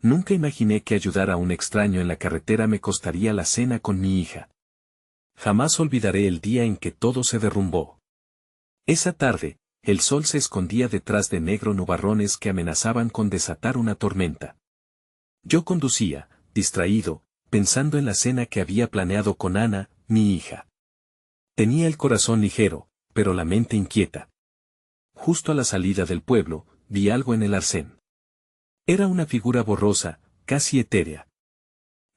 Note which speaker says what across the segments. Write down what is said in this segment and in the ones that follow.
Speaker 1: Nunca imaginé que ayudar a un extraño en la carretera me costaría la cena con mi hija. Jamás olvidaré el día en que todo se derrumbó. Esa tarde, el sol se escondía detrás de negros nubarrones que amenazaban con desatar una tormenta. Yo conducía, distraído, pensando en la cena que había planeado con Ana, mi hija. Tenía el corazón ligero, pero la mente inquieta. Justo a la salida del pueblo, vi algo en el arcén. Era una figura borrosa, casi etérea.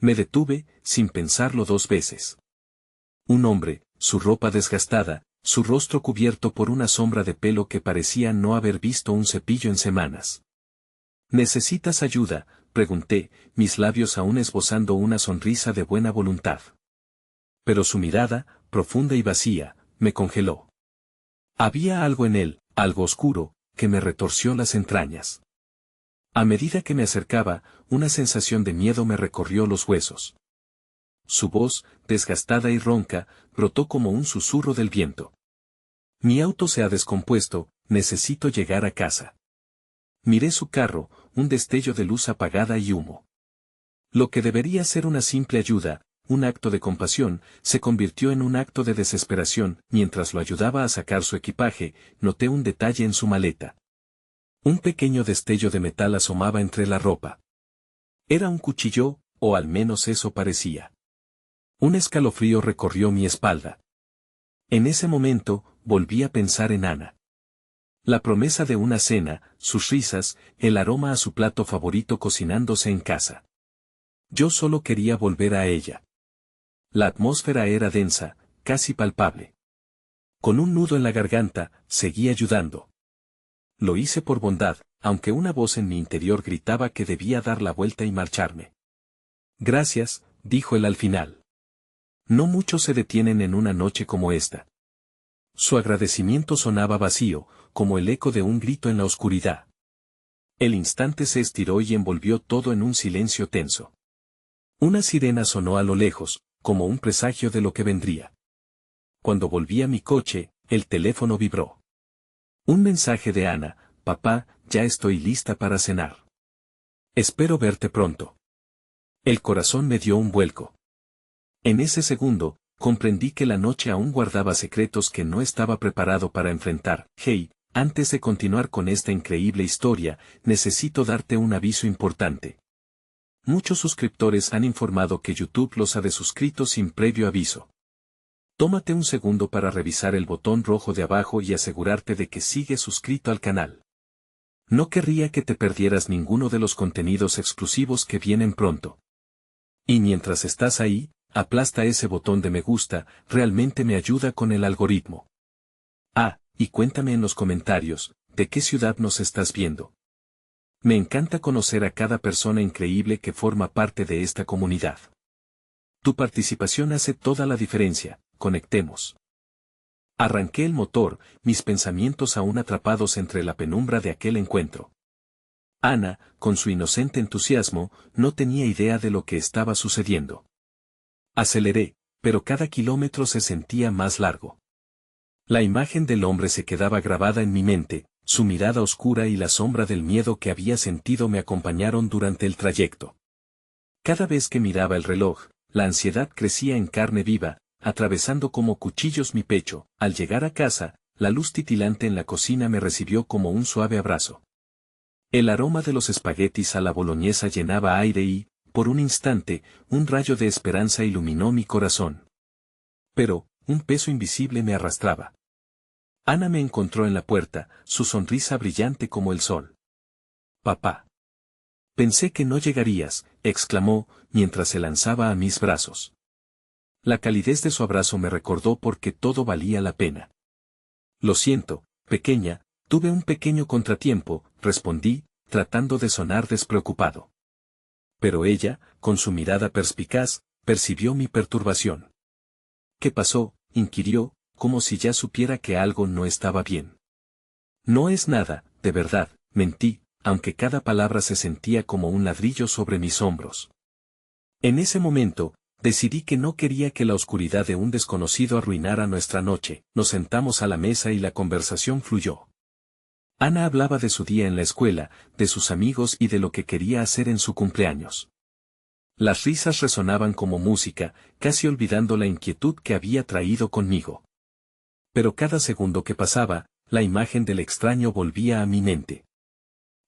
Speaker 1: Me detuve, sin pensarlo dos veces. Un hombre, su ropa desgastada, su rostro cubierto por una sombra de pelo que parecía no haber visto un cepillo en semanas. ¿Necesitas ayuda?, pregunté, mis labios aún esbozando una sonrisa de buena voluntad. Pero su mirada, profunda y vacía, me congeló. Había algo en él, algo oscuro, que me retorció las entrañas. A medida que me acercaba, una sensación de miedo me recorrió los huesos. Su voz, desgastada y ronca, brotó como un susurro del viento. Mi auto se ha descompuesto, necesito llegar a casa. Miré su carro, un destello de luz apagada y humo. Lo que debería ser una simple ayuda, un acto de compasión, se convirtió en un acto de desesperación. Mientras lo ayudaba a sacar su equipaje, noté un detalle en su maleta. Un pequeño destello de metal asomaba entre la ropa. Era un cuchillo, o al menos eso parecía. Un escalofrío recorrió mi espalda. En ese momento, volví a pensar en Ana. La promesa de una cena, sus risas, el aroma a su plato favorito cocinándose en casa. Yo solo quería volver a ella. La atmósfera era densa, casi palpable. Con un nudo en la garganta, seguí ayudando. Lo hice por bondad, aunque una voz en mi interior gritaba que debía dar la vuelta y marcharme. Gracias, dijo él al final. No muchos se detienen en una noche como esta. Su agradecimiento sonaba vacío, como el eco de un grito en la oscuridad. El instante se estiró y envolvió todo en un silencio tenso. Una sirena sonó a lo lejos, como un presagio de lo que vendría. Cuando volví a mi coche, el teléfono vibró. Un mensaje de Ana: papá, ya estoy lista para cenar. Espero verte pronto. El corazón me dio un vuelco. En ese segundo, comprendí que la noche aún guardaba secretos que no estaba preparado para enfrentar. Hey, antes de continuar con esta increíble historia, necesito darte un aviso importante. Muchos suscriptores han informado que YouTube los ha desuscrito sin previo aviso. Tómate un segundo para revisar el botón rojo de abajo y asegurarte de que sigues suscrito al canal. No querría que te perdieras ninguno de los contenidos exclusivos que vienen pronto. Y mientras estás ahí, aplasta ese botón de me gusta, realmente me ayuda con el algoritmo. Ah, y cuéntame en los comentarios, ¿de qué ciudad nos estás viendo? Me encanta conocer a cada persona increíble que forma parte de esta comunidad. Tu participación hace toda la diferencia, conectemos. Arranqué el motor, mis pensamientos aún atrapados entre la penumbra de aquel encuentro. Ana, con su inocente entusiasmo, no tenía idea de lo que estaba sucediendo. Aceleré, pero cada kilómetro se sentía más largo. La imagen del hombre se quedaba grabada en mi mente, su mirada oscura y la sombra del miedo que había sentido me acompañaron durante el trayecto. Cada vez que miraba el reloj, la ansiedad crecía en carne viva, atravesando como cuchillos mi pecho. Al llegar a casa, la luz titilante en la cocina me recibió como un suave abrazo. El aroma de los espaguetis a la boloñesa llenaba aire y, por un instante, un rayo de esperanza iluminó mi corazón. Pero, un peso invisible me arrastraba. Ana me encontró en la puerta, su sonrisa brillante como el sol. Papá. Pensé que no llegarías, exclamó, mientras se lanzaba a mis brazos. La calidez de su abrazo me recordó por qué todo valía la pena. Lo siento, pequeña, tuve un pequeño contratiempo, respondí, tratando de sonar despreocupado. Pero ella, con su mirada perspicaz, percibió mi perturbación. ¿Qué pasó?, inquirió, como si ya supiera que algo no estaba bien. No es nada, de verdad, mentí, aunque cada palabra se sentía como un ladrillo sobre mis hombros. En ese momento, decidí que no quería que la oscuridad de un desconocido arruinara nuestra noche. Nos sentamos a la mesa y la conversación fluyó. Ana hablaba de su día en la escuela, de sus amigos y de lo que quería hacer en su cumpleaños. Las risas resonaban como música, casi olvidando la inquietud que había traído conmigo. Pero cada segundo que pasaba, la imagen del extraño volvía a mi mente.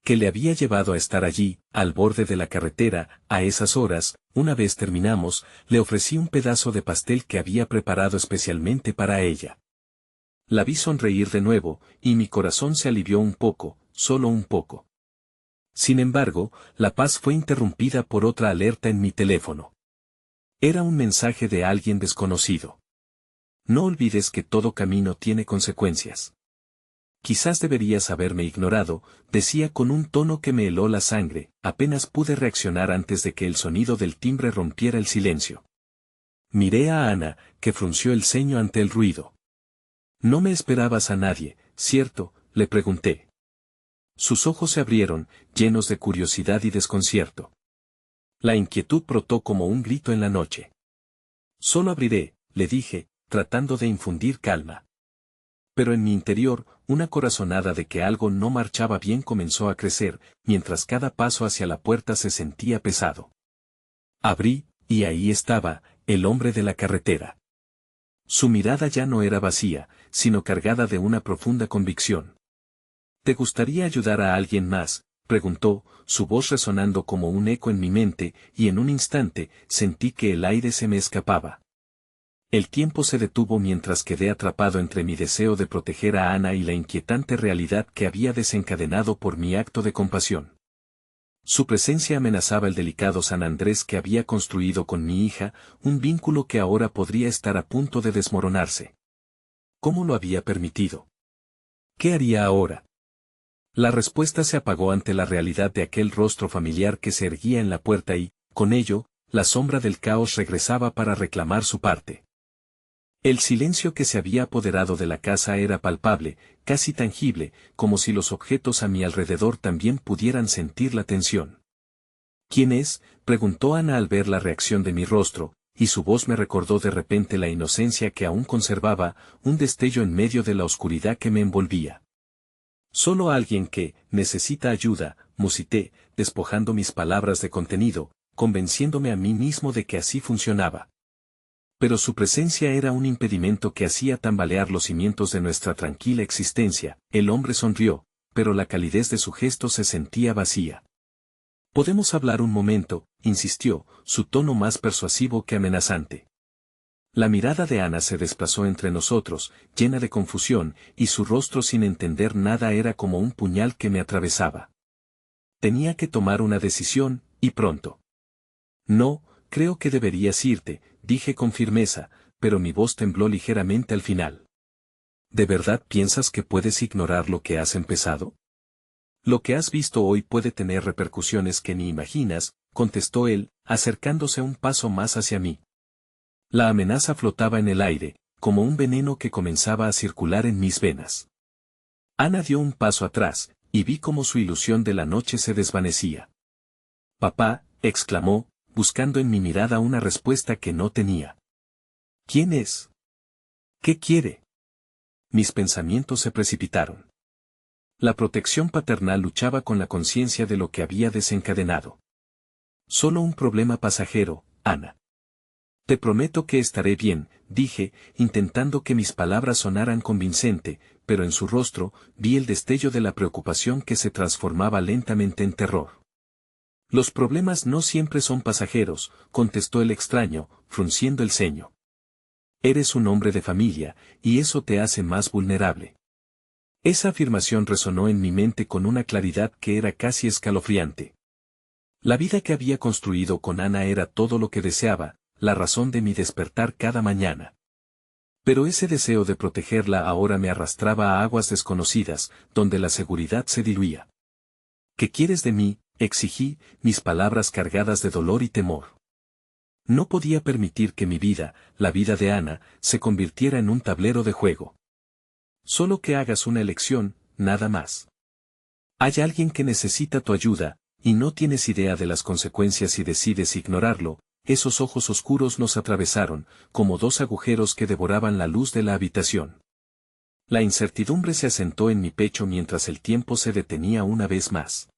Speaker 1: ¿Qué le había llevado a estar allí, al borde de la carretera, a esas horas? Una vez terminamos, le ofrecí un pedazo de pastel que había preparado especialmente para ella. La vi sonreír de nuevo, y mi corazón se alivió un poco, solo un poco. Sin embargo, la paz fue interrumpida por otra alerta en mi teléfono. Era un mensaje de alguien desconocido. No olvides que todo camino tiene consecuencias. Quizás deberías haberme ignorado, decía con un tono que me heló la sangre, apenas pude reaccionar antes de que el sonido del timbre rompiera el silencio. Miré a Ana, que frunció el ceño ante el ruido. No me esperabas a nadie, ¿cierto?, le pregunté. Sus ojos se abrieron, llenos de curiosidad y desconcierto. La inquietud brotó como un grito en la noche. Solo abriré, le dije, tratando de infundir calma. Pero en mi interior, una corazonada de que algo no marchaba bien comenzó a crecer, mientras cada paso hacia la puerta se sentía pesado. Abrí, y ahí estaba, el hombre de la carretera. Su mirada ya no era vacía, sino cargada de una profunda convicción. ¿Te gustaría ayudar a alguien más?, preguntó, su voz resonando como un eco en mi mente, y en un instante, sentí que el aire se me escapaba. El tiempo se detuvo mientras quedé atrapado entre mi deseo de proteger a Ana y la inquietante realidad que había desencadenado por mi acto de compasión. Su presencia amenazaba el delicado San Andrés que había construido con mi hija, un vínculo que ahora podría estar a punto de desmoronarse. ¿Cómo lo había permitido? ¿Qué haría ahora? La respuesta se apagó ante la realidad de aquel rostro familiar que se erguía en la puerta y, con ello, la sombra del caos regresaba para reclamar su parte. El silencio que se había apoderado de la casa era palpable, casi tangible, como si los objetos a mi alrededor también pudieran sentir la tensión. ¿Quién es?, preguntó Ana al ver la reacción de mi rostro, y su voz me recordó de repente la inocencia que aún conservaba, un destello en medio de la oscuridad que me envolvía. Solo alguien que necesita ayuda, musité, despojando mis palabras de contenido, convenciéndome a mí mismo de que así funcionaba. Pero su presencia era un impedimento que hacía tambalear los cimientos de nuestra tranquila existencia. El hombre sonrió, pero la calidez de su gesto se sentía vacía. «¿Podemos hablar un momento?», insistió, su tono más persuasivo que amenazante. La mirada de Ana se desplazó entre nosotros, llena de confusión, y su rostro sin entender nada era como un puñal que me atravesaba. Tenía que tomar una decisión, y pronto. «No, creo que deberías irte», dije con firmeza, pero mi voz tembló ligeramente al final. ¿De verdad piensas que puedes ignorar lo que has empezado? Lo que has visto hoy puede tener repercusiones que ni imaginas, contestó él, acercándose un paso más hacia mí. La amenaza flotaba en el aire, como un veneno que comenzaba a circular en mis venas. Ana dio un paso atrás, y vi cómo su ilusión de la noche se desvanecía. «Papá», exclamó, buscando en mi mirada una respuesta que no tenía. «¿Quién es? ¿Qué quiere?». Mis pensamientos se precipitaron. La protección paternal luchaba con la conciencia de lo que había desencadenado. «Solo un problema pasajero, Ana. Te prometo que estaré bien», dije, intentando que mis palabras sonaran convincente, pero en su rostro vi el destello de la preocupación que se transformaba lentamente en terror. «Los problemas no siempre son pasajeros», contestó el extraño, frunciendo el ceño. «Eres un hombre de familia, y eso te hace más vulnerable». Esa afirmación resonó en mi mente con una claridad que era casi escalofriante. La vida que había construido con Ana era todo lo que deseaba, la razón de mi despertar cada mañana. Pero ese deseo de protegerla ahora me arrastraba a aguas desconocidas, donde la seguridad se diluía. «¿Qué quieres de mí?», exigí, mis palabras cargadas de dolor y temor. No podía permitir que mi vida, la vida de Ana, se convirtiera en un tablero de juego. «Solo que hagas una elección, nada más. Hay alguien que necesita tu ayuda, y no tienes idea de las consecuencias si decides ignorarlo». Esos ojos oscuros nos atravesaron, como dos agujeros que devoraban la luz de la habitación. La incertidumbre se asentó en mi pecho mientras el tiempo se detenía una vez más.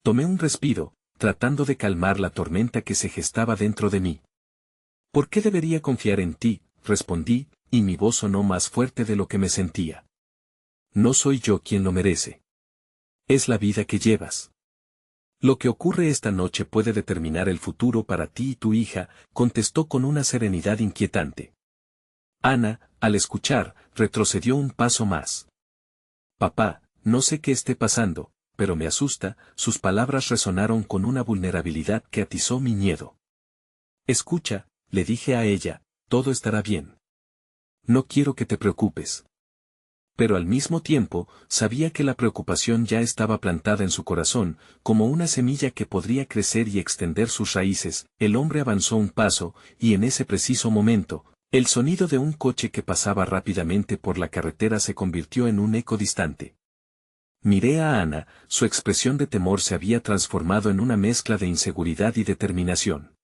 Speaker 1: Tomé un respiro, tratando de calmar la tormenta que se gestaba dentro de mí. ¿Por qué debería confiar en ti?, respondí, y mi voz sonó más fuerte de lo que me sentía. No soy yo quien lo merece. Es la vida que llevas. Lo que ocurre esta noche puede determinar el futuro para ti y tu hija, contestó con una serenidad inquietante. Ana, al escuchar, retrocedió un paso más. Papá, no sé qué esté pasando, pero me asusta, sus palabras resonaron con una vulnerabilidad que atizó mi miedo. Escucha, le dije a ella, todo estará bien. No quiero que te preocupes. Pero al mismo tiempo, sabía que la preocupación ya estaba plantada en su corazón, como una semilla que podría crecer y extender sus raíces. El hombre avanzó un paso, y en ese preciso momento, el sonido de un coche que pasaba rápidamente por la carretera se convirtió en un eco distante. Miré a Ana, su expresión de temor se había transformado en una mezcla de inseguridad y determinación.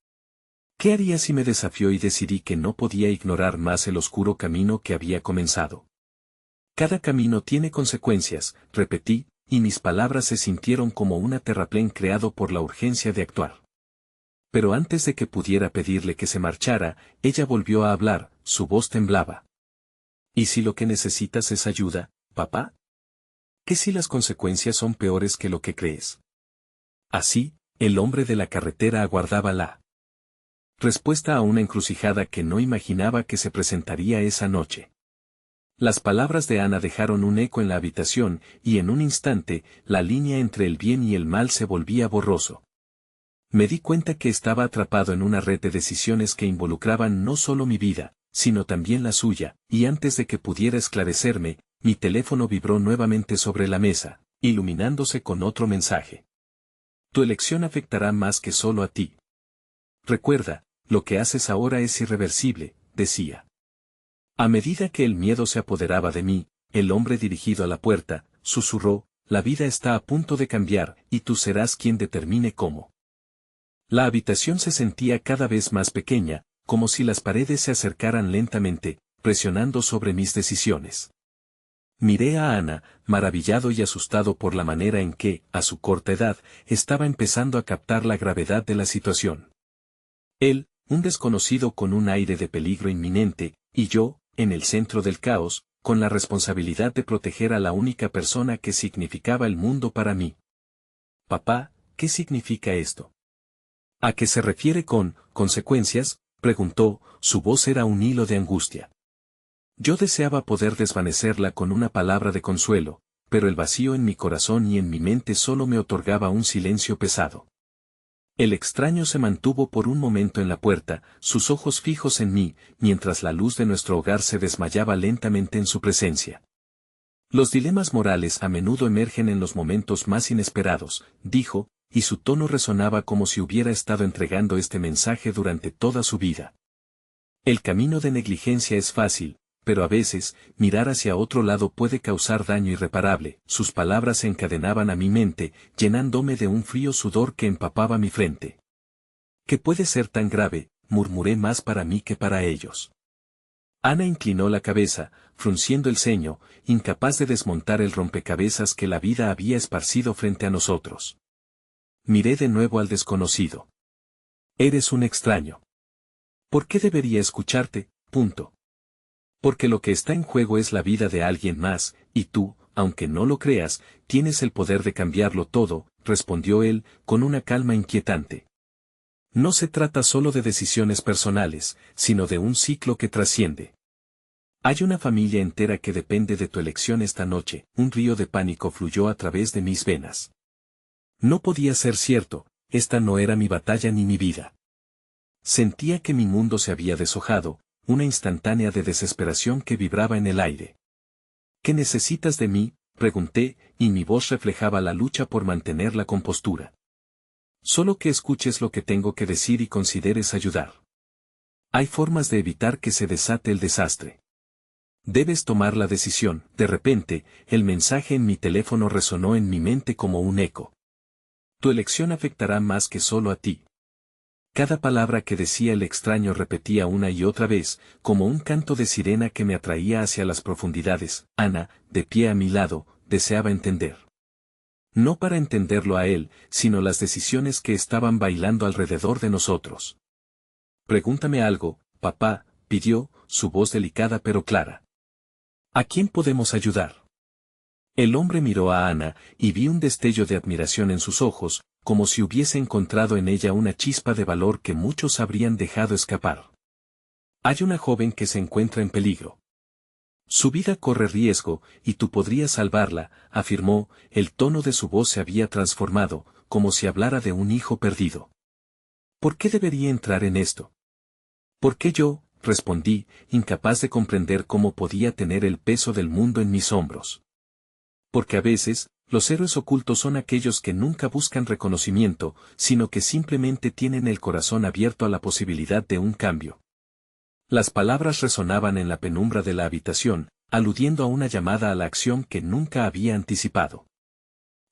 Speaker 1: ¿Qué haría si me desafió y decidí que no podía ignorar más el oscuro camino que había comenzado? Cada camino tiene consecuencias, repetí, y mis palabras se sintieron como un terraplén creado por la urgencia de actuar. Pero antes de que pudiera pedirle que se marchara, ella volvió a hablar, su voz temblaba. ¿Y si lo que necesitas es ayuda, papá? ¿Qué si las consecuencias son peores que lo que crees? Así, el hombre de la carretera aguardaba la respuesta a una encrucijada que no imaginaba que se presentaría esa noche. Las palabras de Ana dejaron un eco en la habitación, y en un instante, la línea entre el bien y el mal se volvía borroso. Me di cuenta que estaba atrapado en una red de decisiones que involucraban no solo mi vida, sino también la suya, y antes de que pudiera esclarecerme, mi teléfono vibró nuevamente sobre la mesa, iluminándose con otro mensaje. Tu elección afectará más que solo a ti. Recuerda, lo que haces ahora es irreversible, decía. A medida que el miedo se apoderaba de mí, el hombre dirigido a la puerta, susurró, la vida está a punto de cambiar, y tú serás quien determine cómo. La habitación se sentía cada vez más pequeña, como si las paredes se acercaran lentamente, presionando sobre mis decisiones. Miré a Ana, maravillado y asustado por la manera en que, a su corta edad, estaba empezando a captar la gravedad de la situación. Él, un desconocido con un aire de peligro inminente, y yo, en el centro del caos, con la responsabilidad de proteger a la única persona que significaba el mundo para mí. Papá, ¿qué significa esto? ¿A qué se refiere con consecuencias?, preguntó, su voz era un hilo de angustia. Yo deseaba poder desvanecerla con una palabra de consuelo, pero el vacío en mi corazón y en mi mente solo me otorgaba un silencio pesado. El extraño se mantuvo por un momento en la puerta, sus ojos fijos en mí, mientras la luz de nuestro hogar se desmayaba lentamente en su presencia. Los dilemas morales a menudo emergen en los momentos más inesperados, dijo, y su tono resonaba como si hubiera estado entregando este mensaje durante toda su vida. El camino de negligencia es fácil, pero a veces, mirar hacia otro lado puede causar daño irreparable. Sus palabras se encadenaban a mi mente, llenándome de un frío sudor que empapaba mi frente. ¿Qué puede ser tan grave?, murmuré, más para mí que para ellos. Ana inclinó la cabeza, frunciendo el ceño, incapaz de desmontar el rompecabezas que la vida había esparcido frente a nosotros. Miré de nuevo al desconocido. Eres un extraño. ¿Por qué debería escucharte? Punto. Porque lo que está en juego es la vida de alguien más, y tú, aunque no lo creas, tienes el poder de cambiarlo todo, respondió él, con una calma inquietante. No se trata solo de decisiones personales, sino de un ciclo que trasciende. Hay una familia entera que depende de tu elección esta noche. Un río de pánico fluyó a través de mis venas. No podía ser cierto, esta no era mi batalla ni mi vida. Sentía que mi mundo se había deshojado, una instantánea de desesperación que vibraba en el aire. ¿Qué necesitas de mí?, pregunté, y mi voz reflejaba la lucha por mantener la compostura. Solo que escuches lo que tengo que decir y consideres ayudar. Hay formas de evitar que se desate el desastre. Debes tomar la decisión. De repente, el mensaje en mi teléfono resonó en mi mente como un eco. Tu elección afectará más que solo a ti. Cada palabra que decía el extraño repetía una y otra vez, como un canto de sirena que me atraía hacia las profundidades. Ana, de pie a mi lado, deseaba entender. No para entenderlo a él, sino las decisiones que estaban bailando alrededor de nosotros. Pregúntame algo, papá, pidió, su voz delicada pero clara. ¿A quién podemos ayudar? El hombre miró a Ana, y vi un destello de admiración en sus ojos, como si hubiese encontrado en ella una chispa de valor que muchos habrían dejado escapar. Hay una joven que se encuentra en peligro. Su vida corre riesgo, y tú podrías salvarla, afirmó. El tono de su voz se había transformado, como si hablara de un hijo perdido. ¿Por qué debería entrar en esto? ¿Por qué yo? Respondí, incapaz de comprender cómo podía tener el peso del mundo en mis hombros. Porque a veces, los héroes ocultos son aquellos que nunca buscan reconocimiento, sino que simplemente tienen el corazón abierto a la posibilidad de un cambio. Las palabras resonaban en la penumbra de la habitación, aludiendo a una llamada a la acción que nunca había anticipado.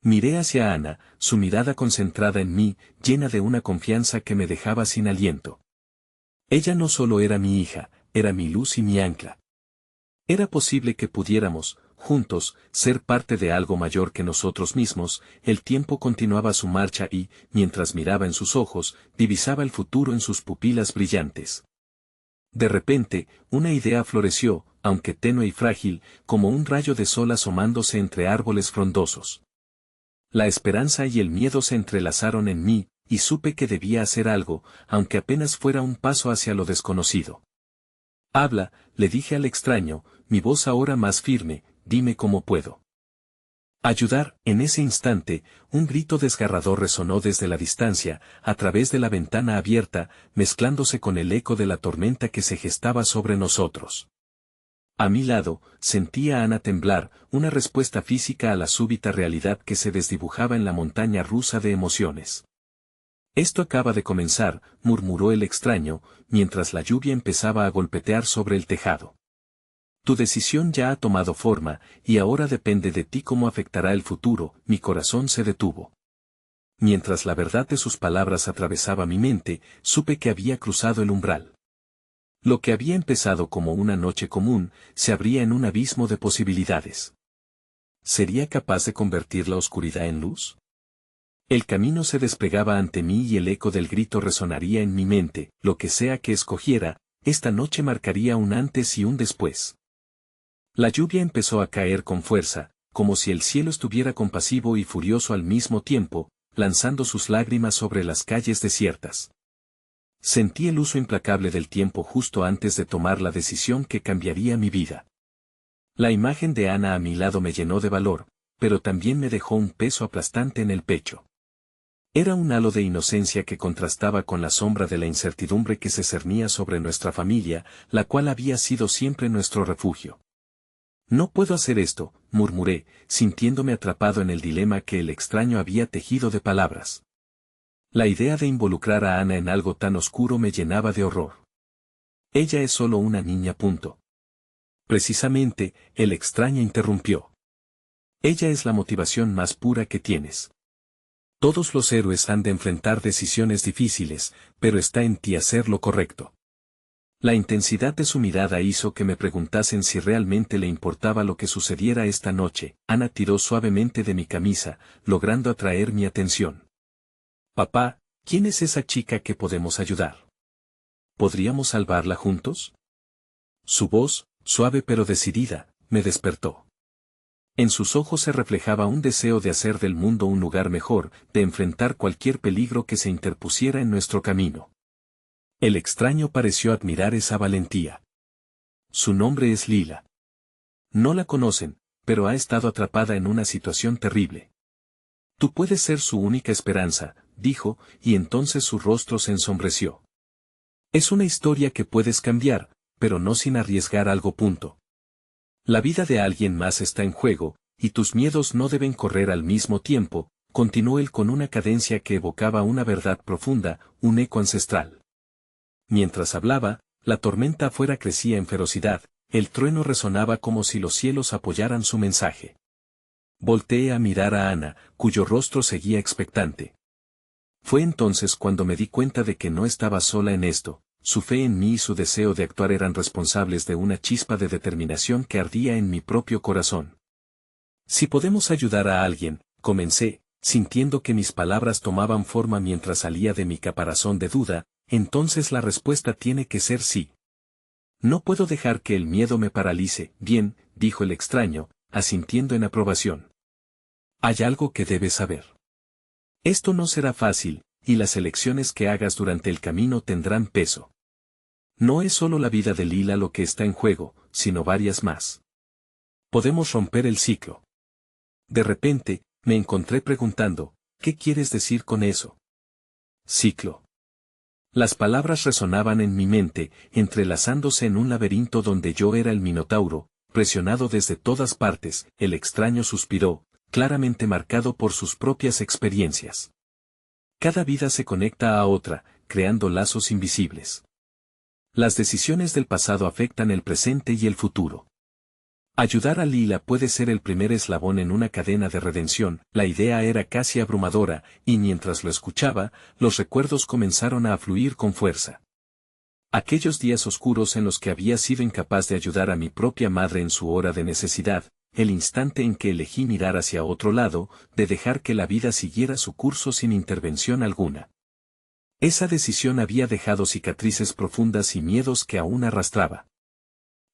Speaker 1: Miré hacia Ana, su mirada concentrada en mí, llena de una confianza que me dejaba sin aliento. Ella no solo era mi hija, era mi luz y mi ancla. Era posible que pudiéramos, juntos, ser parte de algo mayor que nosotros mismos. El tiempo continuaba su marcha y, mientras miraba en sus ojos, divisaba el futuro en sus pupilas brillantes. De repente, una idea floreció, aunque tenue y frágil, como un rayo de sol asomándose entre árboles frondosos. La esperanza y el miedo se entrelazaron en mí, y supe que debía hacer algo, aunque apenas fuera un paso hacia lo desconocido. Habla, le dije al extraño, mi voz ahora más firme, dime cómo puedo ayudar. En ese instante, un grito desgarrador resonó desde la distancia, a través de la ventana abierta, mezclándose con el eco de la tormenta que se gestaba sobre nosotros. A mi lado, sentía a Ana temblar, una respuesta física a la súbita realidad que se desdibujaba en la montaña rusa de emociones. Esto acaba de comenzar, murmuró el extraño, mientras la lluvia empezaba a golpetear sobre el tejado. Tu decisión ya ha tomado forma, y ahora depende de ti cómo afectará el futuro. Mi corazón se detuvo. Mientras la verdad de sus palabras atravesaba mi mente, supe que había cruzado el umbral. Lo que había empezado como una noche común, se abría en un abismo de posibilidades. ¿Sería capaz de convertir la oscuridad en luz? El camino se desplegaba ante mí y el eco del grito resonaría en mi mente. Lo que sea que escogiera, esta noche marcaría un antes y un después. La lluvia empezó a caer con fuerza, como si el cielo estuviera compasivo y furioso al mismo tiempo, lanzando sus lágrimas sobre las calles desiertas. Sentí el uso implacable del tiempo justo antes de tomar la decisión que cambiaría mi vida. La imagen de Ana a mi lado me llenó de valor, pero también me dejó un peso aplastante en el pecho. Era un halo de inocencia que contrastaba con la sombra de la incertidumbre que se cernía sobre nuestra familia, la cual había sido siempre nuestro refugio. No puedo hacer esto, murmuré, sintiéndome atrapado en el dilema que el extraño había tejido de palabras. La idea de involucrar a Ana en algo tan oscuro me llenaba de horror. Ella es solo una niña. Punto. Precisamente, el extraño interrumpió. Ella es la motivación más pura que tienes. Todos los héroes han de enfrentar decisiones difíciles, pero está en ti hacer lo correcto. La intensidad de su mirada hizo que me preguntasen si realmente le importaba lo que sucediera esta noche. Ana tiró suavemente de mi camisa, logrando atraer mi atención. Papá, ¿quién es esa chica que podemos ayudar? ¿Podríamos salvarla juntos? Su voz, suave pero decidida, me despertó. En sus ojos se reflejaba un deseo de hacer del mundo un lugar mejor, de enfrentar cualquier peligro que se interpusiera en nuestro camino. El extraño pareció admirar esa valentía. Su nombre es Lila. No la conocen, pero ha estado atrapada en una situación terrible. Tú puedes ser su única esperanza, dijo, y entonces su rostro se ensombreció. Es una historia que puedes cambiar, pero no sin arriesgar algo. Punto. La vida de alguien más está en juego, y tus miedos no deben correr al mismo tiempo, continuó él con una cadencia que evocaba una verdad profunda, un eco ancestral. Mientras hablaba, la tormenta afuera crecía en ferocidad, el trueno resonaba como si los cielos apoyaran su mensaje. Volteé a mirar a Ana, cuyo rostro seguía expectante. Fue entonces cuando me di cuenta de que no estaba sola en esto. Su fe en mí y su deseo de actuar eran responsables de una chispa de determinación que ardía en mi propio corazón. Si podemos ayudar a alguien, comencé, sintiendo que mis palabras tomaban forma mientras salía de mi caparazón de duda, entonces la respuesta tiene que ser sí. No puedo dejar que el miedo me paralice. Bien, dijo el extraño, asintiendo en aprobación. Hay algo que debes saber. Esto no será fácil, y las elecciones que hagas durante el camino tendrán peso. No es solo la vida de Lila lo que está en juego, sino varias más. Podemos romper el ciclo. De repente, me encontré preguntando, ¿qué quieres decir con eso? Ciclo. Las palabras resonaban en mi mente, entrelazándose en un laberinto donde yo era el minotauro, presionado desde todas partes. El extraño suspiró, claramente marcado por sus propias experiencias. Cada vida se conecta a otra, creando lazos invisibles. Las decisiones del pasado afectan el presente y el futuro. Ayudar a Lila puede ser el primer eslabón en una cadena de redención. La idea era casi abrumadora, y mientras lo escuchaba, los recuerdos comenzaron a afluir con fuerza. Aquellos días oscuros en los que había sido incapaz de ayudar a mi propia madre en su hora de necesidad, el instante en que elegí mirar hacia otro lado, de dejar que la vida siguiera su curso sin intervención alguna. Esa decisión había dejado cicatrices profundas y miedos que aún arrastraba.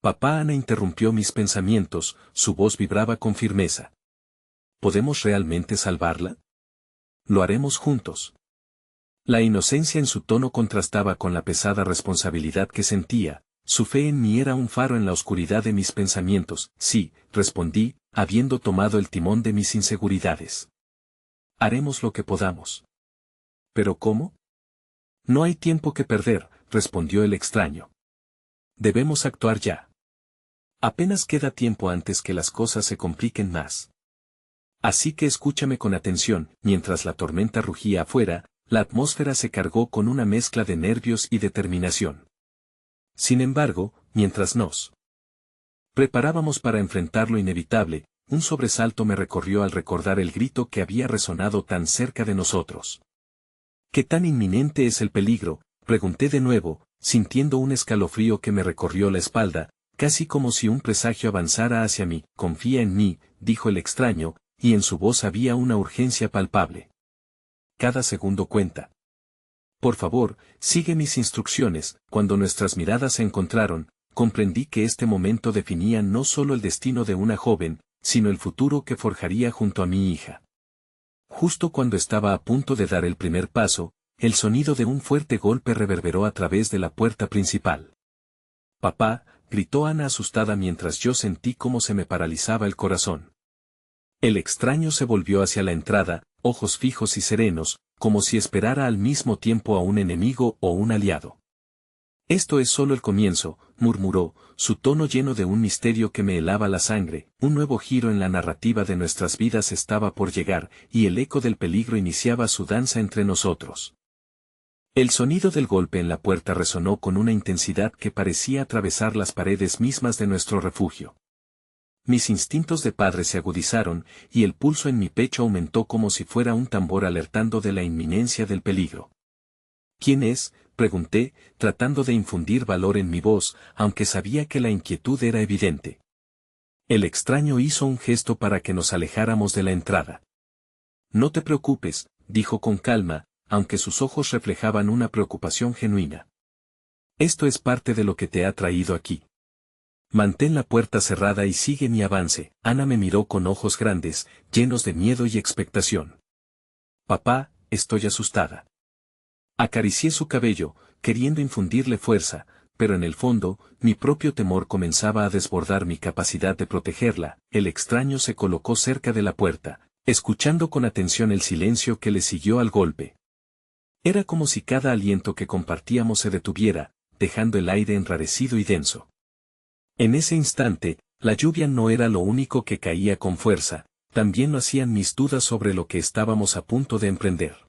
Speaker 1: Papá Ana interrumpió mis pensamientos, su voz vibraba con firmeza. ¿Podemos realmente salvarla? Lo haremos juntos. La inocencia en su tono contrastaba con la pesada responsabilidad que sentía. Su fe en mí era un faro en la oscuridad de mis pensamientos. Sí, respondí, habiendo tomado el timón de mis inseguridades. Haremos lo que podamos. ¿Pero cómo? No hay tiempo que perder, respondió el extraño. Debemos actuar ya. Apenas queda tiempo antes que las cosas se compliquen más. Así que escúchame con atención. Mientras la tormenta rugía afuera, la atmósfera se cargó con una mezcla de nervios y determinación. Sin embargo, mientras nos preparábamos para enfrentar lo inevitable, un sobresalto me recorrió al recordar el grito que había resonado tan cerca de nosotros. ¿Qué tan inminente es el peligro?, pregunté de nuevo, sintiendo un escalofrío que me recorrió la espalda, casi como si un presagio avanzara hacia mí. Confía en mí, dijo el extraño, y en su voz había una urgencia palpable. Cada segundo cuenta. Por favor, sigue mis instrucciones. Cuando nuestras miradas se encontraron, comprendí que este momento definía no solo el destino de una joven, sino el futuro que forjaría junto a mi hija. Justo cuando estaba a punto de dar el primer paso, el sonido de un fuerte golpe reverberó a través de la puerta principal. «Papá», gritó Ana asustada mientras yo sentí cómo se me paralizaba el corazón. El extraño se volvió hacia la entrada, ojos fijos y serenos, como si esperara al mismo tiempo a un enemigo o un aliado. «Esto es solo el comienzo», murmuró, su tono lleno de un misterio que me helaba la sangre. Un nuevo giro en la narrativa de nuestras vidas estaba por llegar, y el eco del peligro iniciaba su danza entre nosotros. El sonido del golpe en la puerta resonó con una intensidad que parecía atravesar las paredes mismas de nuestro refugio. Mis instintos de padre se agudizaron, y el pulso en mi pecho aumentó como si fuera un tambor alertando de la inminencia del peligro. «¿Quién es?», pregunté, tratando de infundir valor en mi voz, aunque sabía que la inquietud era evidente. El extraño hizo un gesto para que nos alejáramos de la entrada. «No te preocupes», dijo con calma, aunque sus ojos reflejaban una preocupación genuina. «Esto es parte de lo que te ha traído aquí. Mantén la puerta cerrada y sigue mi avance». Ana me miró con ojos grandes, llenos de miedo y expectación. «Papá, estoy asustada». Acaricié su cabello, queriendo infundirle fuerza, pero en el fondo, mi propio temor comenzaba a desbordar mi capacidad de protegerla. El extraño se colocó cerca de la puerta, escuchando con atención el silencio que le siguió al golpe. Era como si cada aliento que compartíamos se detuviera, dejando el aire enrarecido y denso. En ese instante, la lluvia no era lo único que caía con fuerza, también lo hacían mis dudas sobre lo que estábamos a punto de emprender.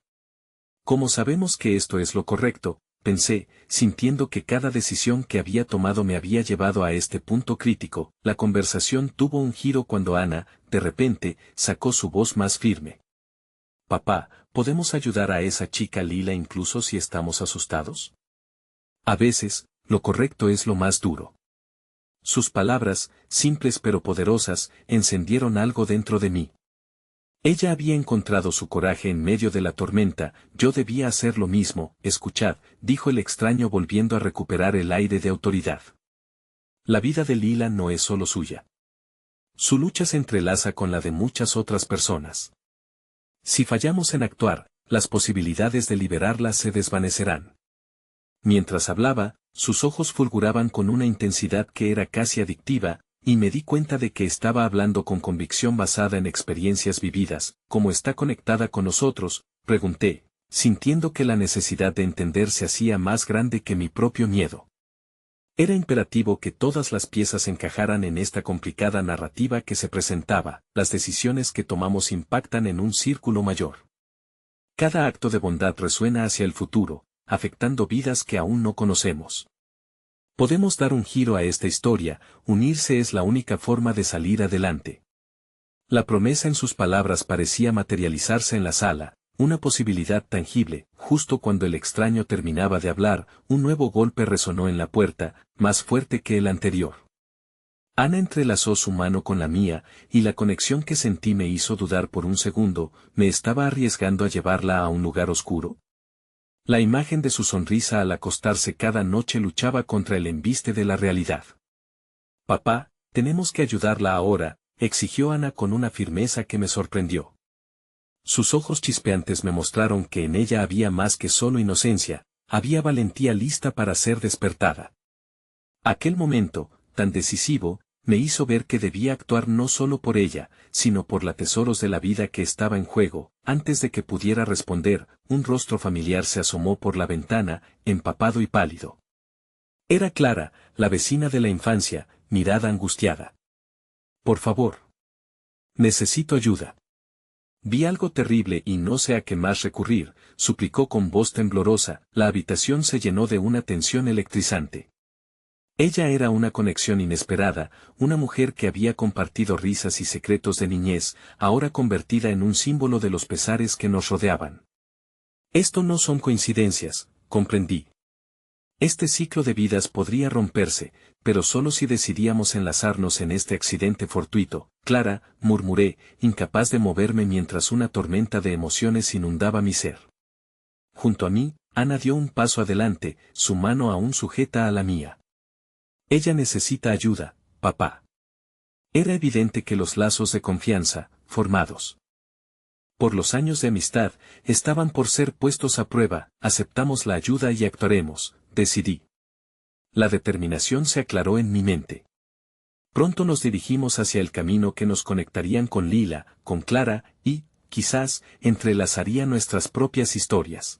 Speaker 1: «¿Cómo sabemos que esto es lo correcto?», pensé, sintiendo que cada decisión que había tomado me había llevado a este punto crítico. La conversación tuvo un giro cuando Ana, de repente, sacó su voz más firme. papá, ¿podemos ayudar a esa chica Lila incluso si estamos asustados? A veces, lo correcto es lo más duro. Sus palabras, simples pero poderosas, encendieron algo dentro de mí. Ella había encontrado su coraje en medio de la tormenta, yo debía hacer lo mismo. Escuchad, dijo el extraño volviendo a recuperar el aire de autoridad. La vida de Lila no es solo suya. Su lucha se entrelaza con la de muchas otras personas. Si fallamos en actuar, las posibilidades de liberarla se desvanecerán. Mientras hablaba, sus ojos fulguraban con una intensidad que era casi adictiva, y me di cuenta de que estaba hablando con convicción basada en experiencias vividas. ¿Cómo está conectada con nosotros?, pregunté, sintiendo que la necesidad de entender se hacía más grande que mi propio miedo. Era imperativo que todas las piezas encajaran en esta complicada narrativa que se presentaba. Las decisiones que tomamos impactan en un círculo mayor. Cada acto de bondad resuena hacia el futuro, afectando vidas que aún no conocemos. Podemos dar un giro a esta historia, unirse es la única forma de salir adelante. La promesa en sus palabras parecía materializarse en la sala, una posibilidad tangible. Justo cuando el extraño terminaba de hablar, un nuevo golpe resonó en la puerta, más fuerte que el anterior. Ana entrelazó su mano con la mía, y la conexión que sentí me hizo dudar por un segundo. ¿Me estaba arriesgando a llevarla a un lugar oscuro? La imagen de su sonrisa al acostarse cada noche luchaba contra el embiste de la realidad. Papá, tenemos que ayudarla ahora, exigió Ana con una firmeza que me sorprendió. Sus ojos chispeantes me mostraron que en ella había más que solo inocencia, había valentía lista para ser despertada. Aquel momento, tan decisivo, me hizo ver que debía actuar no solo por ella, sino por los tesoros de la vida que estaba en juego. Antes de que pudiera responder, un rostro familiar se asomó por la ventana, empapado y pálido. Era Clara, la vecina de la infancia, mirada angustiada. Por favor. Necesito ayuda. Vi algo terrible y no sé a qué más recurrir, suplicó con voz temblorosa. La habitación se llenó de una tensión electrizante. Ella era una conexión inesperada, una mujer que había compartido risas y secretos de niñez, ahora convertida en un símbolo de los pesares que nos rodeaban. Esto no son coincidencias, comprendí. Este ciclo de vidas podría romperse, pero solo si decidíamos enlazarnos en este accidente fortuito. Clara, murmuré, incapaz de moverme mientras una tormenta de emociones inundaba mi ser. Junto a mí, Ana dio un paso adelante, su mano aún sujeta a la mía. Ella necesita ayuda, papá. Era evidente que los lazos de confianza, formados por los años de amistad, estaban por ser puestos a prueba. Aceptamos la ayuda y actuaremos, decidí. La determinación se aclaró en mi mente. Pronto nos dirigimos hacia el camino que nos conectarían con Lila, con Clara, y, quizás, entrelazaría nuestras propias historias.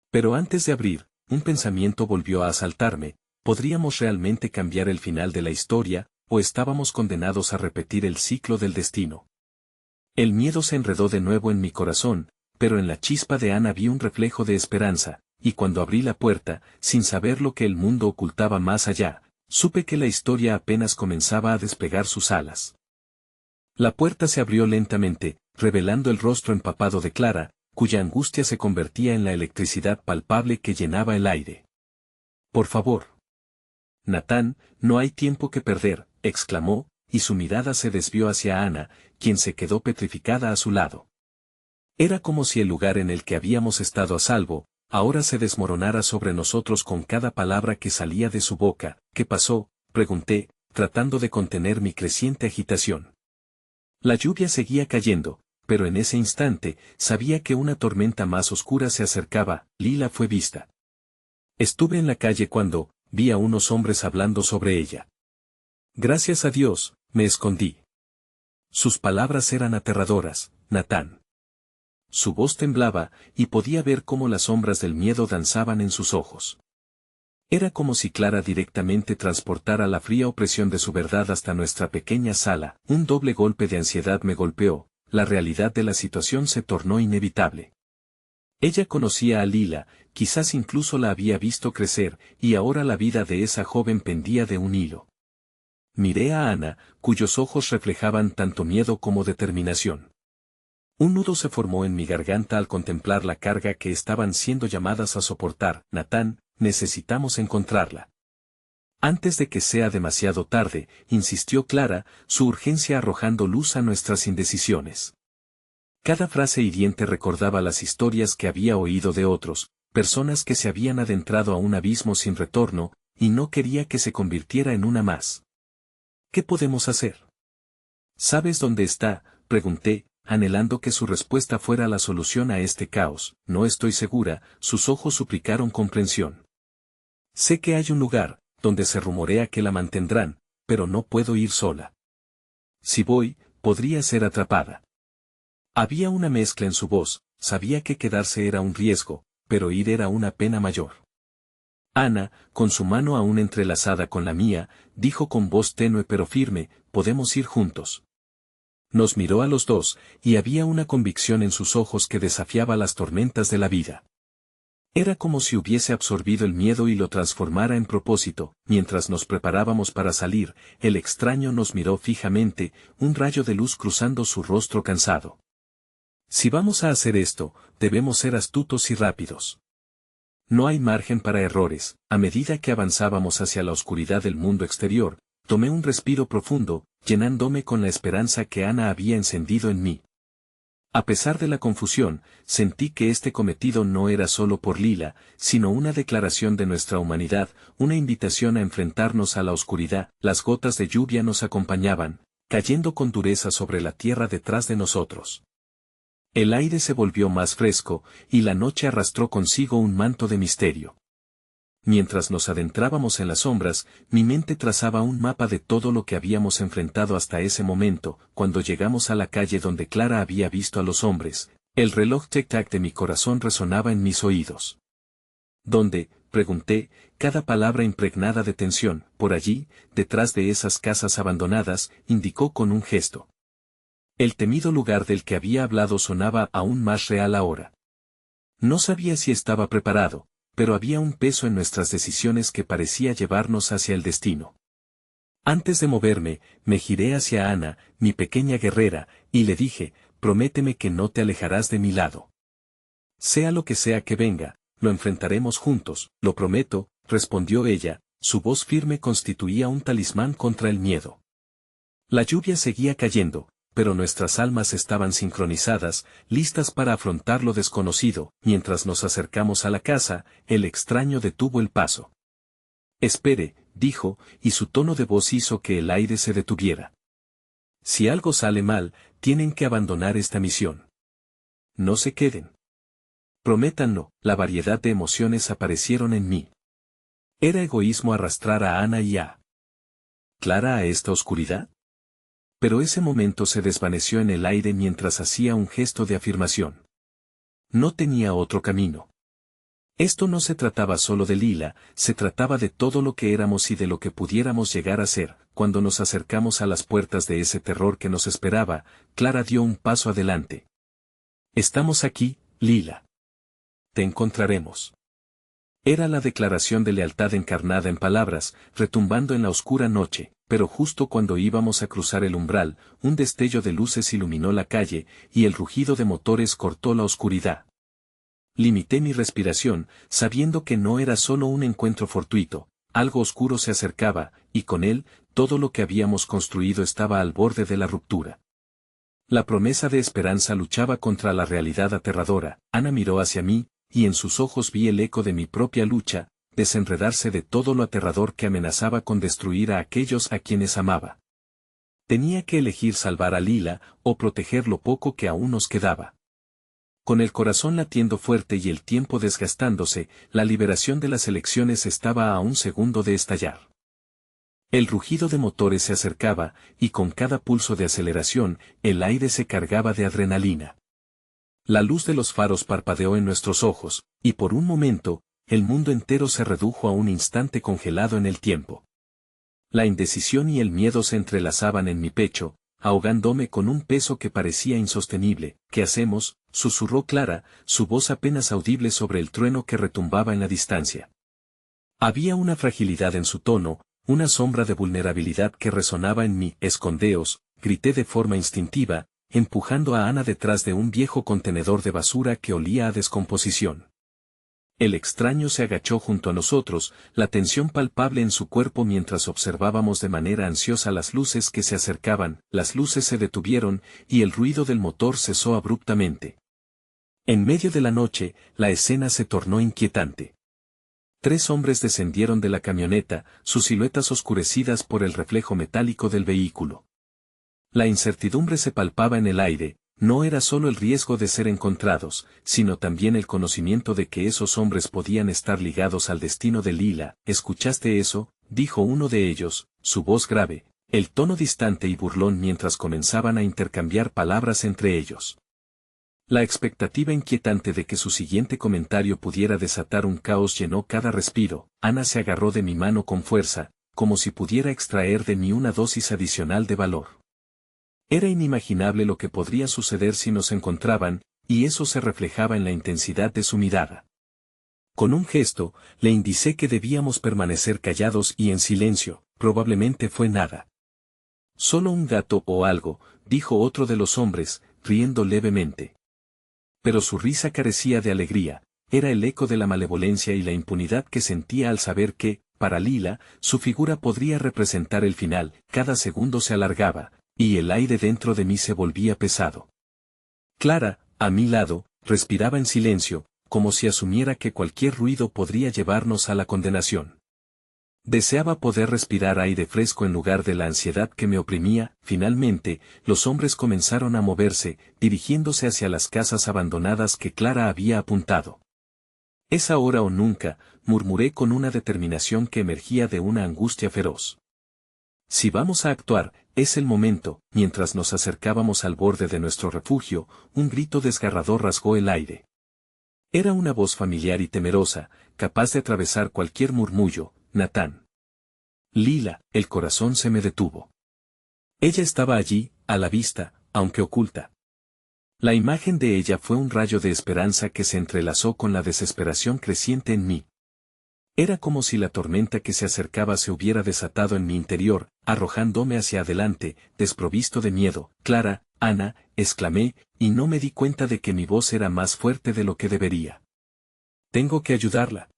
Speaker 1: Pero antes de abrir, un pensamiento volvió a asaltarme. ¿Podríamos realmente cambiar el final de la historia, o estábamos condenados a repetir el ciclo del destino? El miedo se enredó de nuevo en mi corazón, pero en la chispa de Ana vi un reflejo de esperanza, y cuando abrí la puerta, sin saber lo que el mundo ocultaba más allá, supe que la historia apenas comenzaba a despegar sus alas. La puerta se abrió lentamente, revelando el rostro empapado de Clara, cuya angustia se convertía en la electricidad palpable que llenaba el aire. Por favor. Natán, no hay tiempo que perder, exclamó, y su mirada se desvió hacia Ana, quien se quedó petrificada a su lado. Era como si el lugar en el que habíamos estado a salvo, ahora se desmoronara sobre nosotros con cada palabra que salía de su boca. ¿Qué pasó?, pregunté, tratando de contener mi creciente agitación. La lluvia seguía cayendo, pero en ese instante, sabía que una tormenta más oscura se acercaba. Lila fue vista. Estuve en la calle cuando vi a unos hombres hablando sobre ella. Gracias a Dios, me escondí. Sus palabras eran aterradoras, Natán. Su voz temblaba, y podía ver cómo las sombras del miedo danzaban en sus ojos. Era como si Clara directamente transportara la fría opresión de su verdad hasta nuestra pequeña sala. Un doble golpe de ansiedad me golpeó, la realidad de la situación se tornó inevitable. Ella conocía a Lila, quizás incluso la había visto crecer, y ahora la vida de esa joven pendía de un hilo. Miré a Ana, cuyos ojos reflejaban tanto miedo como determinación. Un nudo se formó en mi garganta al contemplar la carga que estaban siendo llamadas a soportar. Natán, necesitamos encontrarla. Antes de que sea demasiado tarde, insistió Clara, su urgencia arrojando luz a nuestras indecisiones. Cada frase hiriente recordaba las historias que había oído de otros, personas que se habían adentrado a un abismo sin retorno, y no quería que se convirtiera en una más. ¿Qué podemos hacer? ¿Sabes dónde está?, pregunté, anhelando que su respuesta fuera la solución a este caos. No estoy segura, sus ojos suplicaron comprensión. Sé que hay un lugar, donde se rumorea que la mantendrán, pero no puedo ir sola. Si voy, podría ser atrapada. Había una mezcla en su voz, sabía que quedarse era un riesgo, pero ir era una pena mayor. Ana, con su mano aún entrelazada con la mía, dijo con voz tenue pero firme, podemos ir juntos. Nos miró a los dos, y había una convicción en sus ojos que desafiaba las tormentas de la vida. Era como si hubiese absorbido el miedo y lo transformara en propósito. Mientras nos preparábamos para salir, el extraño nos miró fijamente, un rayo de luz cruzando su rostro cansado. Si vamos a hacer esto, debemos ser astutos y rápidos. No hay margen para errores. A medida que avanzábamos hacia la oscuridad del mundo exterior, tomé un respiro profundo, llenándome con la esperanza que Ana había encendido en mí. A pesar de la confusión, sentí que este cometido no era solo por Lila, sino una declaración de nuestra humanidad, una invitación a enfrentarnos a la oscuridad. Las gotas de lluvia nos acompañaban, cayendo con dureza sobre la tierra detrás de nosotros. El aire se volvió más fresco, y la noche arrastró consigo un manto de misterio. Mientras nos adentrábamos en las sombras, mi mente trazaba un mapa de todo lo que habíamos enfrentado hasta ese momento. Cuando llegamos a la calle donde Clara había visto a los hombres, el reloj tic-tac de mi corazón resonaba en mis oídos. ¿Dónde?, pregunté, cada palabra impregnada de tensión. Por allí, detrás de esas casas abandonadas, indicó con un gesto. El temido lugar del que había hablado sonaba aún más real ahora. No sabía si estaba preparado, pero había un peso en nuestras decisiones que parecía llevarnos hacia el destino. Antes de moverme, me giré hacia Ana, mi pequeña guerrera, y le dije, prométeme que no te alejarás de mi lado. Sea lo que sea que venga, lo enfrentaremos juntos, lo prometo, respondió ella, su voz firme constituía un talismán contra el miedo. La lluvia seguía cayendo, pero nuestras almas estaban sincronizadas, listas para afrontar lo desconocido. Mientras nos acercamos a la casa, el extraño detuvo el paso. Espere, dijo, y su tono de voz hizo que el aire se detuviera. Si algo sale mal, tienen que abandonar esta misión. No se queden. Prométanlo. La variedad de emociones aparecieron en mí. ¿Era egoísmo arrastrar a Ana y a Clara a esta oscuridad? Pero ese momento se desvaneció en el aire mientras hacía un gesto de afirmación. No tenía otro camino. Esto no se trataba solo de Lila, se trataba de todo lo que éramos y de lo que pudiéramos llegar a ser. Cuando nos acercamos a las puertas de ese terror que nos esperaba, Clara dio un paso adelante. Estamos aquí, Lila. Te encontraremos. Era la declaración de lealtad encarnada en palabras, retumbando en la oscura noche, pero justo cuando íbamos a cruzar el umbral, un destello de luces iluminó la calle, y el rugido de motores cortó la oscuridad. Limité mi respiración, sabiendo que no era solo un encuentro fortuito, algo oscuro se acercaba, y con él, todo lo que habíamos construido estaba al borde de la ruptura. La promesa de esperanza luchaba contra la realidad aterradora. Ana miró hacia mí, y en sus ojos vi el eco de mi propia lucha, desenredarse de todo lo aterrador que amenazaba con destruir a aquellos a quienes amaba. Tenía que elegir salvar a Lila, o proteger lo poco que aún nos quedaba. Con el corazón latiendo fuerte y el tiempo desgastándose, la liberación de las elecciones estaba a un segundo de estallar. El rugido de motores se acercaba, y con cada pulso de aceleración, el aire se cargaba de adrenalina. La luz de los faros parpadeó en nuestros ojos, y por un momento, el mundo entero se redujo a un instante congelado en el tiempo. La indecisión y el miedo se entrelazaban en mi pecho, ahogándome con un peso que parecía insostenible. ¿Qué hacemos?, susurró Clara, su voz apenas audible sobre el trueno que retumbaba en la distancia. Había una fragilidad en su tono, una sombra de vulnerabilidad que resonaba en mí. Escondeos, grité de forma instintiva, empujando a Ana detrás de un viejo contenedor de basura que olía a descomposición. El extraño se agachó junto a nosotros, la tensión palpable en su cuerpo mientras observábamos de manera ansiosa las luces que se acercaban. Las luces se detuvieron, y el ruido del motor cesó abruptamente. En medio de la noche, la escena se tornó inquietante. 3 hombres descendieron de la camioneta, sus siluetas oscurecidas por el reflejo metálico del vehículo. La incertidumbre se palpaba en el aire. No era solo el riesgo de ser encontrados, sino también el conocimiento de que esos hombres podían estar ligados al destino de Lila. ¿Escuchaste eso?, dijo uno de ellos, su voz grave, el tono distante y burlón mientras comenzaban a intercambiar palabras entre ellos. La expectativa inquietante de que su siguiente comentario pudiera desatar un caos llenó cada respiro. Ana se agarró de mi mano con fuerza, como si pudiera extraer de mí una dosis adicional de valor. Era inimaginable lo que podría suceder si nos encontraban, y eso se reflejaba en la intensidad de su mirada. Con un gesto, le indicé que debíamos permanecer callados y en silencio. Probablemente fue nada. Solo un gato o algo, dijo otro de los hombres, riendo levemente. Pero su risa carecía de alegría, era el eco de la malevolencia y la impunidad que sentía al saber que, para Lila, su figura podría representar el final. Cada segundo se alargaba, y el aire dentro de mí se volvía pesado. Clara, a mi lado, respiraba en silencio, como si asumiera que cualquier ruido podría llevarnos a la condenación. Deseaba poder respirar aire fresco en lugar de la ansiedad que me oprimía. Finalmente, los hombres comenzaron a moverse, dirigiéndose hacia las casas abandonadas que Clara había apuntado. «Es ahora o nunca», murmuré con una determinación que emergía de una angustia feroz. «Si vamos a actuar, es el momento». Mientras nos acercábamos al borde de nuestro refugio, un grito desgarrador rasgó el aire. Era una voz familiar y temerosa, capaz de atravesar cualquier murmullo. «Natán». Lila, el corazón se me detuvo. Ella estaba allí, a la vista, aunque oculta. La imagen de ella fue un rayo de esperanza que se entrelazó con la desesperación creciente en mí. Era como si la tormenta que se acercaba se hubiera desatado en mi interior, arrojándome hacia adelante, desprovisto de miedo. «Clara, Ana», exclamé, y no me di cuenta de que mi voz era más fuerte de lo que debería. «Tengo que ayudarla».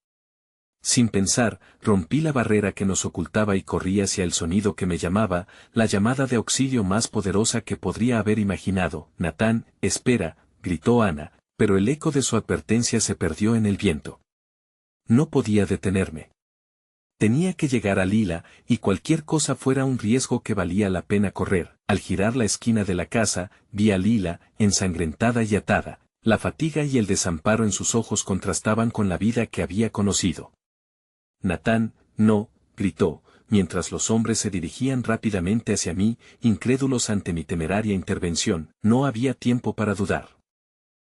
Speaker 1: Sin pensar, rompí la barrera que nos ocultaba y corrí hacia el sonido que me llamaba, la llamada de auxilio más poderosa que podría haber imaginado. «Natán, espera», gritó Ana, pero el eco de su advertencia se perdió en el viento. No podía detenerme. Tenía que llegar a Lila, y cualquier cosa fuera un riesgo que valía la pena correr. Al girar la esquina de la casa, vi a Lila, ensangrentada y atada. La fatiga y el desamparo en sus ojos contrastaban con la vida que había conocido. «Natán, no», gritó, mientras los hombres se dirigían rápidamente hacia mí, incrédulos ante mi temeraria intervención. No había tiempo para dudar.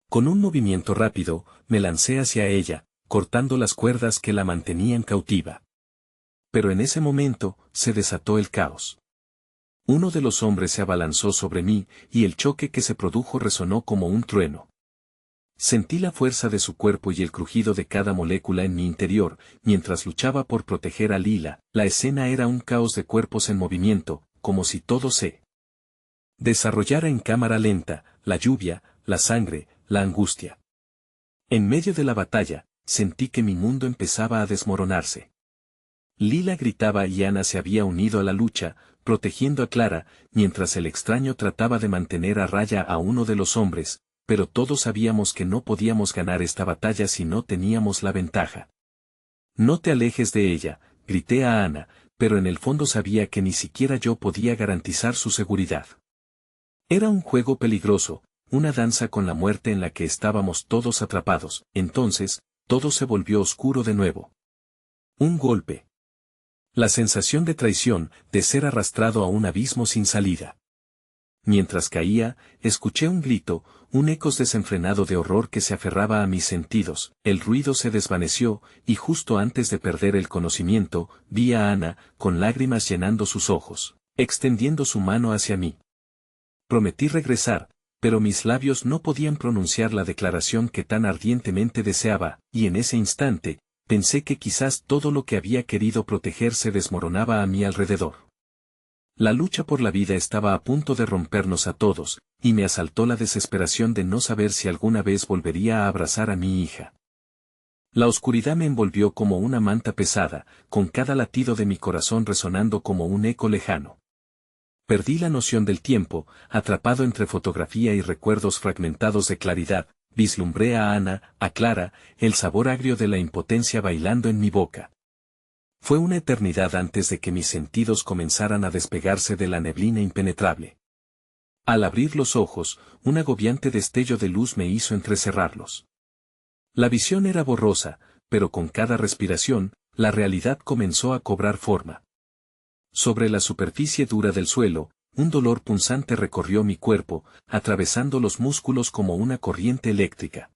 Speaker 1: Con un movimiento rápido, me lancé hacia ella, cortando las cuerdas que la mantenían cautiva. Pero en ese momento, se desató el caos. Uno de los hombres se abalanzó sobre mí, y el choque que se produjo resonó como un trueno. Sentí la fuerza de su cuerpo y el crujido de cada molécula en mi interior, mientras luchaba por proteger a Lila. La escena era un caos de cuerpos en movimiento, como si todo se desarrollara en cámara lenta, la lluvia, la sangre, la angustia. En medio de la batalla, sentí que mi mundo empezaba a desmoronarse. Lila gritaba y Ana se había unido a la lucha, protegiendo a Clara, mientras el extraño trataba de mantener a raya a uno de los hombres, pero todos sabíamos que no podíamos ganar esta batalla si no teníamos la ventaja. «No te alejes de ella», grité a Ana, pero en el fondo sabía que ni siquiera yo podía garantizar su seguridad. Era un juego peligroso, una danza con la muerte en la que estábamos todos atrapados. Entonces, todo se volvió oscuro de nuevo. Un golpe. La sensación de traición, de ser arrastrado a un abismo sin salida. Mientras caía, escuché un grito, un eco desenfrenado de horror que se aferraba a mis sentidos. El ruido se desvaneció, y justo antes de perder el conocimiento, vi a Ana, con lágrimas llenando sus ojos, extendiendo su mano hacia mí. Prometí regresar, pero mis labios no podían pronunciar la declaración que tan ardientemente deseaba, y en ese instante, pensé que quizás todo lo que había querido proteger se desmoronaba a mi alrededor. La lucha por la vida estaba a punto de rompernos a todos, y me asaltó la desesperación de no saber si alguna vez volvería a abrazar a mi hija. La oscuridad me envolvió como una manta pesada, con cada latido de mi corazón resonando como un eco lejano. Perdí la noción del tiempo, atrapado entre fotografía y recuerdos fragmentados de claridad, vislumbré a Ana, a Clara, el sabor agrio de la impotencia bailando en mi boca. Fue una eternidad antes de que mis sentidos comenzaran a despegarse de la neblina impenetrable. Al abrir los ojos, un agobiante destello de luz me hizo entrecerrarlos. La visión era borrosa, pero con cada respiración, la realidad comenzó a cobrar forma. Sobre la superficie dura del suelo, un dolor punzante recorrió mi cuerpo, atravesando los músculos como una corriente eléctrica.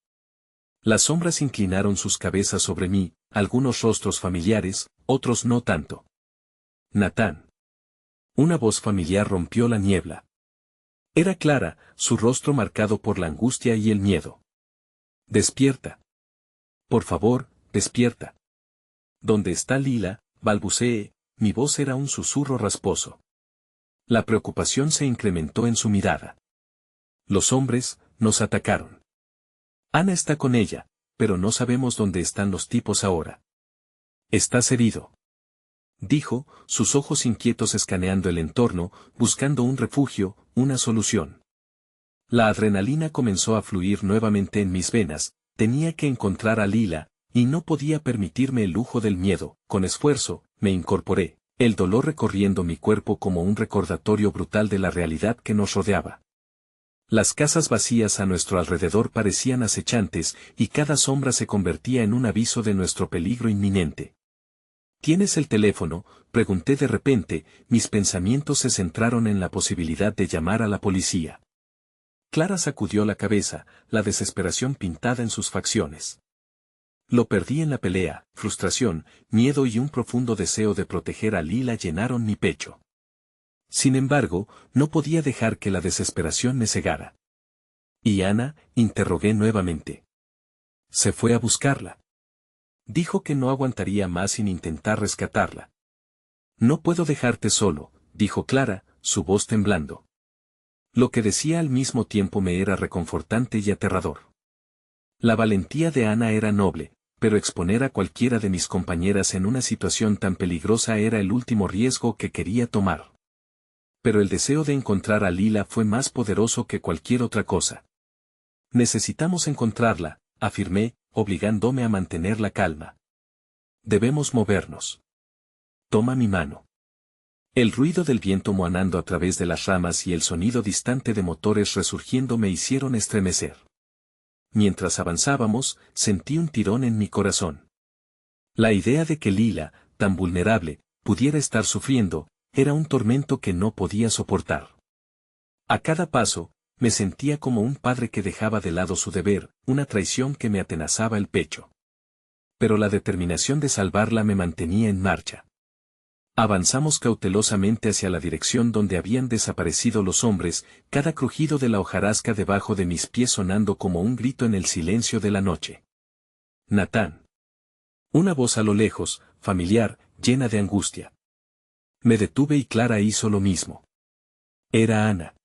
Speaker 1: Las sombras inclinaron sus cabezas sobre mí, algunos rostros familiares, otros no tanto. Natán. Una voz familiar rompió la niebla. Era Clara, su rostro marcado por la angustia y el miedo. Despierta. Por favor, despierta. ¿Dónde está Lila? Balbuceé, mi voz era un susurro rasposo. La preocupación se incrementó en su mirada. Los hombres, nos atacaron. Ana está con ella, pero no sabemos dónde están los tipos ahora. ¿Estás herido?, dijo, sus ojos inquietos escaneando el entorno, buscando un refugio, una solución. La adrenalina comenzó a fluir nuevamente en mis venas, tenía que encontrar a Lila, y no podía permitirme el lujo del miedo. Con esfuerzo, me incorporé, el dolor recorriendo mi cuerpo como un recordatorio brutal de la realidad que nos rodeaba. Las casas vacías a nuestro alrededor parecían acechantes, y cada sombra se convertía en un aviso de nuestro peligro inminente. ¿Tienes el teléfono?, pregunté de repente, mis pensamientos se centraron en la posibilidad de llamar a la policía. Clara sacudió la cabeza, la desesperación pintada en sus facciones. Lo perdí en la pelea, frustración, miedo y un profundo deseo de proteger a Lila llenaron mi pecho. Sin embargo, no podía dejar que la desesperación me cegara. ¿Y Ana?, interrogué nuevamente. Se fue a buscarla. Dijo que no aguantaría más sin intentar rescatarla. No puedo dejarte solo, dijo Clara, su voz temblando. Lo que decía al mismo tiempo me era reconfortante y aterrador. La valentía de Ana era noble, pero exponer a cualquiera de mis compañeras en una situación tan peligrosa era el último riesgo que quería tomar. Pero el deseo de encontrar a Lila fue más poderoso que cualquier otra cosa. Necesitamos encontrarla, afirmé, obligándome a mantener la calma. Debemos movernos. Toma mi mano. El ruido del viento moanando a través de las ramas y el sonido distante de motores resurgiendo me hicieron estremecer. Mientras avanzábamos, sentí un tirón en mi corazón. La idea de que Lila, tan vulnerable, pudiera estar sufriendo, era un tormento que no podía soportar. A cada paso, me sentía como un padre que dejaba de lado su deber, una traición que me atenazaba el pecho. Pero la determinación de salvarla me mantenía en marcha. Avanzamos cautelosamente hacia la dirección donde habían desaparecido los hombres, cada crujido de la hojarasca debajo de mis pies sonando como un grito en el silencio de la noche. Natán. Una voz a lo lejos, familiar, llena de angustia. Me detuve y Clara hizo lo mismo. Era Ana.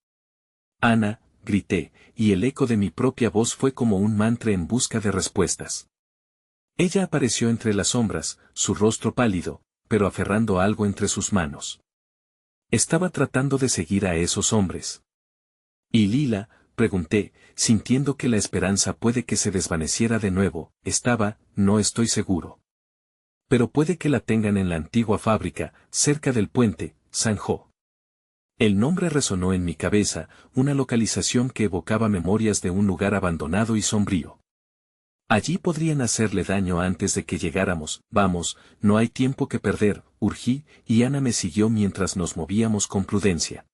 Speaker 1: Ana, grité, y el eco de mi propia voz fue como un mantra en busca de respuestas. Ella apareció entre las sombras, su rostro pálido, pero aferrando algo entre sus manos. Estaba tratando de seguir a esos hombres. ¿Y Lila?, pregunté, sintiendo que la esperanza puede que se desvaneciera de nuevo. No estoy seguro. Pero puede que la tengan en la antigua fábrica, cerca del puente, zanjó. El nombre resonó en mi cabeza, una localización que evocaba memorias de un lugar abandonado y sombrío. Allí podrían hacerle daño antes de que llegáramos. Vamos, no hay tiempo que perder, urgí, y Ana me siguió mientras nos movíamos con prudencia.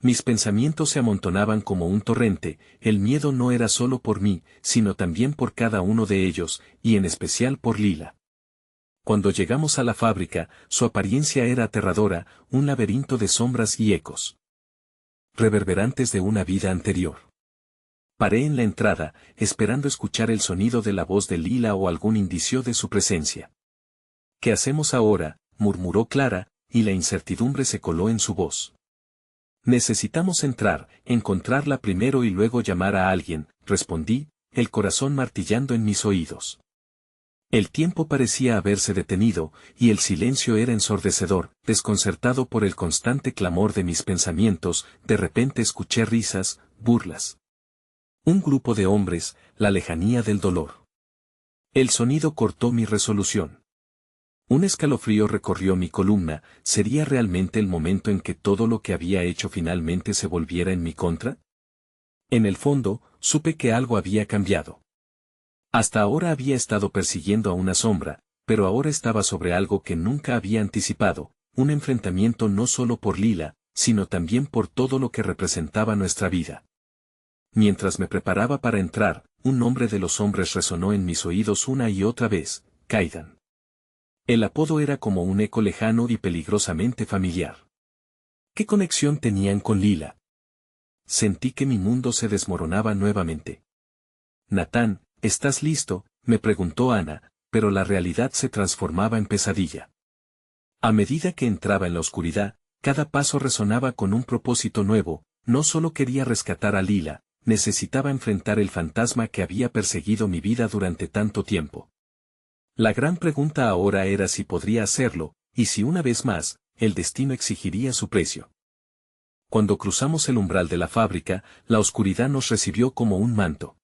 Speaker 1: Mis pensamientos se amontonaban como un torrente, el miedo no era solo por mí, sino también por cada uno de ellos, y en especial por Lila. Cuando llegamos a la fábrica, su apariencia era aterradora, un laberinto de sombras y ecos reverberantes de una vida anterior. Paré en la entrada, esperando escuchar el sonido de la voz de Lila o algún indicio de su presencia. ¿Qué hacemos ahora?, murmuró Clara, y la incertidumbre se coló en su voz. Necesitamos entrar, encontrarla primero y luego llamar a alguien, respondí, el corazón martillando en mis oídos. El tiempo parecía haberse detenido, y el silencio era ensordecedor. Desconcertado por el constante clamor de mis pensamientos, de repente escuché risas, burlas. Un grupo de hombres, la lejanía del dolor. El sonido cortó mi resolución. Un escalofrío recorrió mi columna. ¿Sería realmente el momento en que todo lo que había hecho finalmente se volviera en mi contra? En el fondo, supe que algo había cambiado. Hasta ahora había estado persiguiendo a una sombra, pero ahora estaba sobre algo que nunca había anticipado, un enfrentamiento no solo por Lila, sino también por todo lo que representaba nuestra vida. Mientras me preparaba para entrar, un nombre de los hombres resonó en mis oídos una y otra vez, Kaidan. El apodo era como un eco lejano y peligrosamente familiar. ¿Qué conexión tenían con Lila? Sentí que mi mundo se desmoronaba nuevamente. Natán, ¿estás listo?, me preguntó Ana, pero la realidad se transformaba en pesadilla. A medida que entraba en la oscuridad, cada paso resonaba con un propósito nuevo. No solo quería rescatar a Lila, necesitaba enfrentar el fantasma que había perseguido mi vida durante tanto tiempo. La gran pregunta ahora era si podría hacerlo, y si una vez más, el destino exigiría su precio. Cuando cruzamos el umbral de la fábrica, la oscuridad nos recibió como un manto.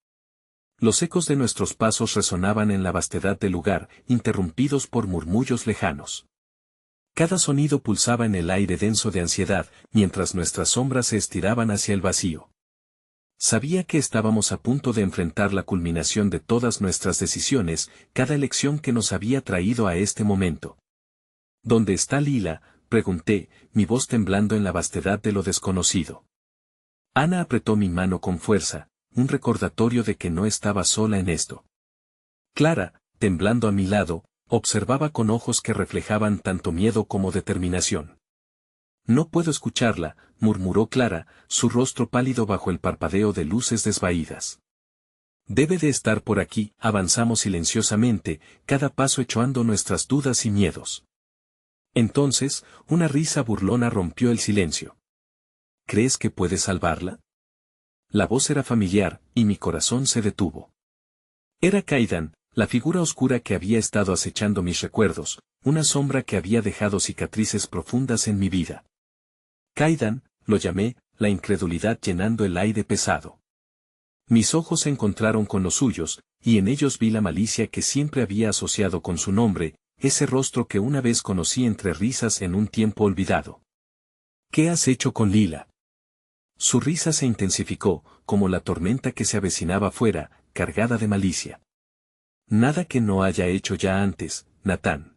Speaker 1: Los ecos de nuestros pasos resonaban en la vastedad del lugar, interrumpidos por murmullos lejanos. Cada sonido pulsaba en el aire denso de ansiedad, mientras nuestras sombras se estiraban hacia el vacío. Sabía que estábamos a punto de enfrentar la culminación de todas nuestras decisiones, cada elección que nos había traído a este momento. ¿Dónde está Lila?, pregunté, mi voz temblando en la vastedad de lo desconocido. Ana apretó mi mano con fuerza, un recordatorio de que no estaba sola en esto. Clara, temblando a mi lado, observaba con ojos que reflejaban tanto miedo como determinación. No puedo escucharla, murmuró Clara, su rostro pálido bajo el parpadeo de luces desvaídas. Debe de estar por aquí. Avanzamos silenciosamente, cada paso echando nuestras dudas y miedos. Entonces, una risa burlona rompió el silencio. ¿Crees que puedes salvarla? La voz era familiar, y mi corazón se detuvo. Era Kaidan, la figura oscura que había estado acechando mis recuerdos, una sombra que había dejado cicatrices profundas en mi vida. Kaidan, lo llamé, la incredulidad llenando el aire pesado. Mis ojos se encontraron con los suyos, y en ellos vi la malicia que siempre había asociado con su nombre, ese rostro que una vez conocí entre risas en un tiempo olvidado. ¿Qué has hecho con Lila? Su risa se intensificó, como la tormenta que se avecinaba fuera, cargada de malicia. Nada que no haya hecho ya antes, Natán.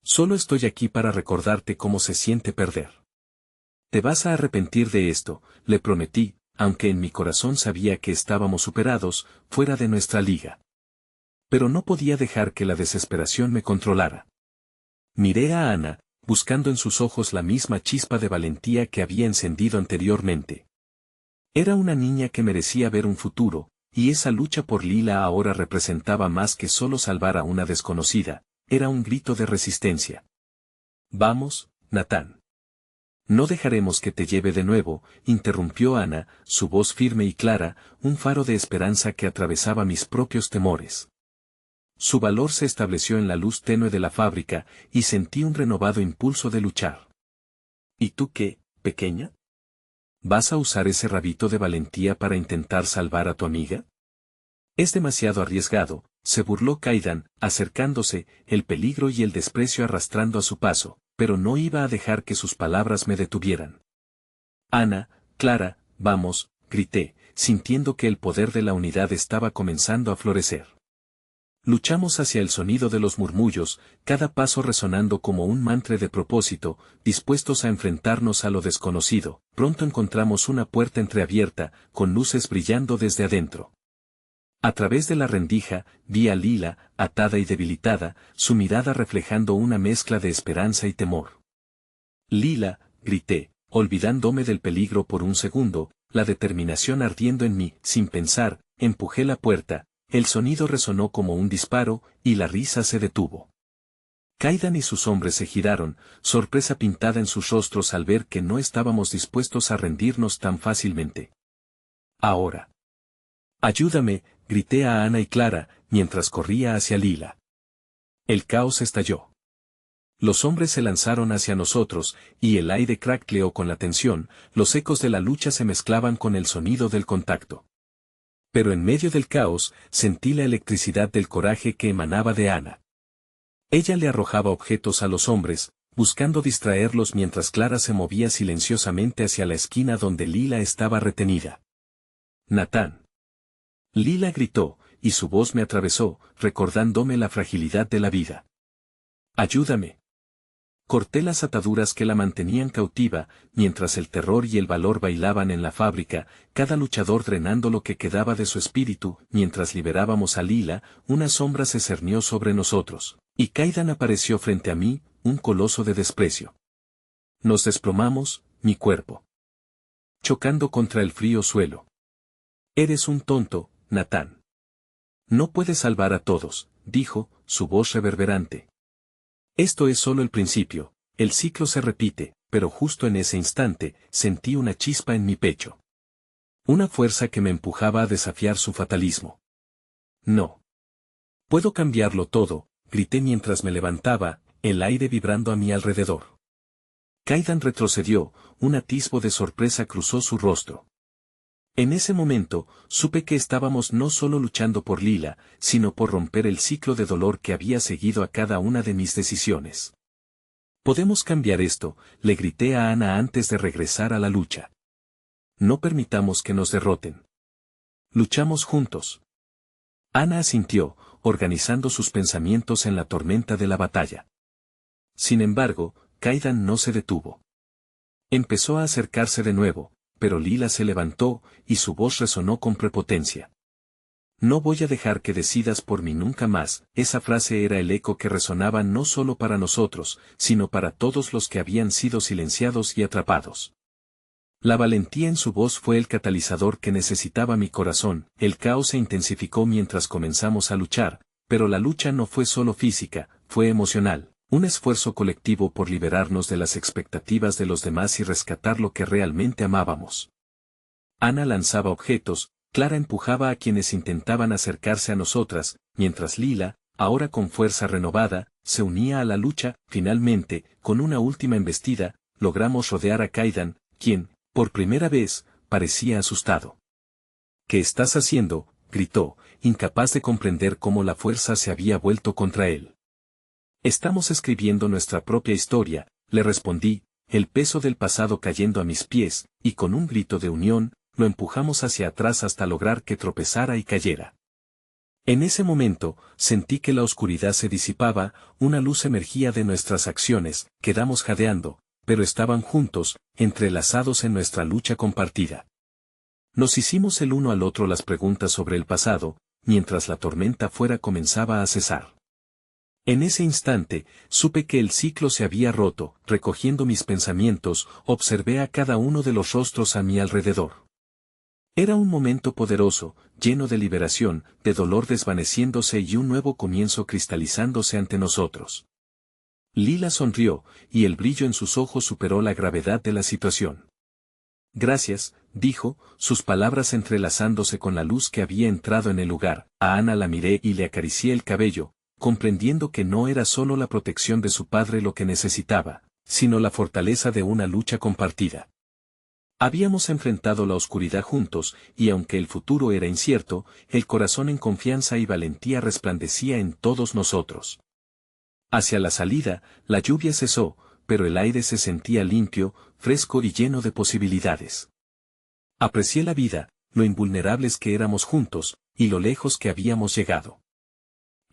Speaker 1: Solo estoy aquí para recordarte cómo se siente perder. Te vas a arrepentir de esto, le prometí, aunque en mi corazón sabía que estábamos superados, fuera de nuestra liga. Pero no podía dejar que la desesperación me controlara. Miré a Ana, buscando en sus ojos la misma chispa de valentía que había encendido anteriormente. Era una niña que merecía ver un futuro, y esa lucha por Lila ahora representaba más que solo salvar a una desconocida, era un grito de resistencia. Vamos, Natán. No dejaremos que te lleve de nuevo, interrumpió Ana, su voz firme y clara, un faro de esperanza que atravesaba mis propios temores. Su valor se estableció en la luz tenue de la fábrica, y sentí un renovado impulso de luchar. ¿Y tú qué, pequeña? ¿Vas a usar ese rabito de valentía para intentar salvar a tu amiga? Es demasiado arriesgado, se burló Kaidan, acercándose, el peligro y el desprecio arrastrando a su paso, pero no iba a dejar que sus palabras me detuvieran. Ana, Clara, vamos, grité, sintiendo que el poder de la unidad estaba comenzando a florecer. Luchamos hacia el sonido de los murmullos, cada paso resonando como un mantra de propósito, dispuestos a enfrentarnos a lo desconocido. Pronto encontramos una puerta entreabierta, con luces brillando desde adentro. A través de la rendija, vi a Lila, atada y debilitada, su mirada reflejando una mezcla de esperanza y temor. Lila, grité, olvidándome del peligro por un segundo, la determinación ardiendo en mí. Sin pensar, empujé la puerta, el sonido resonó como un disparo, y la risa se detuvo. Kaidan y sus hombres se giraron, sorpresa pintada en sus rostros al ver que no estábamos dispuestos a rendirnos tan fácilmente. Ahora. Ayúdame, grité a Ana y Clara, mientras corría hacia Lila. El caos estalló. Los hombres se lanzaron hacia nosotros, y el aire craqueleó con la tensión, los ecos de la lucha se mezclaban con el sonido del contacto. Pero en medio del caos, sentí la electricidad del coraje que emanaba de Ana. Ella le arrojaba objetos a los hombres, buscando distraerlos mientras Clara se movía silenciosamente hacia la esquina donde Lila estaba retenida. «Natán». Lila gritó, y su voz me atravesó, recordándome la fragilidad de la vida. «Ayúdame». Corté las ataduras que la mantenían cautiva, mientras el terror y el valor bailaban en la fábrica, cada luchador drenando lo que quedaba de su espíritu. Mientras liberábamos a Lila, una sombra se cernió sobre nosotros, y Kaidan apareció frente a mí, un coloso de desprecio. Nos desplomamos, mi cuerpo, chocando contra el frío suelo. «Eres un tonto, Natán. No puedes salvar a todos», dijo, su voz reverberante. «Esto es solo el principio, el ciclo se repite», pero justo en ese instante, sentí una chispa en mi pecho. Una fuerza que me empujaba a desafiar su fatalismo. «No. Puedo cambiarlo todo», grité mientras me levantaba, el aire vibrando a mi alrededor. Kaidan retrocedió, un atisbo de sorpresa cruzó su rostro. En ese momento, supe que estábamos no solo luchando por Lila, sino por romper el ciclo de dolor que había seguido a cada una de mis decisiones. «Podemos cambiar esto», le grité a Ana antes de regresar a la lucha. «No permitamos que nos derroten. Luchamos juntos». Ana asintió, organizando sus pensamientos en la tormenta de la batalla. Sin embargo, Kaidan no se detuvo. Empezó a acercarse de nuevo, pero Lila se levantó, y su voz resonó con prepotencia. «No voy a dejar que decidas por mí nunca más». Esa frase era el eco que resonaba no solo para nosotros, sino para todos los que habían sido silenciados y atrapados. La valentía en su voz fue el catalizador que necesitaba mi corazón. El caos se intensificó mientras comenzamos a luchar, pero la lucha no fue solo física, fue emocional. Un esfuerzo colectivo por liberarnos de las expectativas de los demás y rescatar lo que realmente amábamos. Ana lanzaba objetos, Clara empujaba a quienes intentaban acercarse a nosotras, mientras Lila, ahora con fuerza renovada, se unía a la lucha. Finalmente, con una última embestida, logramos rodear a Kaidan, quien, por primera vez, parecía asustado. «¿Qué estás haciendo?», gritó, incapaz de comprender cómo la fuerza se había vuelto contra él. «Estamos escribiendo nuestra propia historia», le respondí, el peso del pasado cayendo a mis pies, y con un grito de unión, lo empujamos hacia atrás hasta lograr que tropezara y cayera. En ese momento, sentí que la oscuridad se disipaba, una luz emergía de nuestras acciones, quedamos jadeando, pero estaban juntos, entrelazados en nuestra lucha compartida. Nos hicimos el uno al otro las preguntas sobre el pasado, mientras la tormenta afuera comenzaba a cesar. En ese instante, supe que el ciclo se había roto. Recogiendo mis pensamientos, observé a cada uno de los rostros a mi alrededor. Era un momento poderoso, lleno de liberación, de dolor desvaneciéndose y un nuevo comienzo cristalizándose ante nosotros. Lila sonrió, y el brillo en sus ojos superó la gravedad de la situación. «Gracias», dijo, sus palabras entrelazándose con la luz que había entrado en el lugar. A Ana la miré y le acaricié el cabello, comprendiendo que no era solo la protección de su padre lo que necesitaba, sino la fortaleza de una lucha compartida. Habíamos enfrentado la oscuridad juntos, y aunque el futuro era incierto, el corazón en confianza y valentía resplandecía en todos nosotros. Hacia la salida, la lluvia cesó, pero el aire se sentía limpio, fresco y lleno de posibilidades. Aprecié la vida, lo invulnerables que éramos juntos, y lo lejos que habíamos llegado.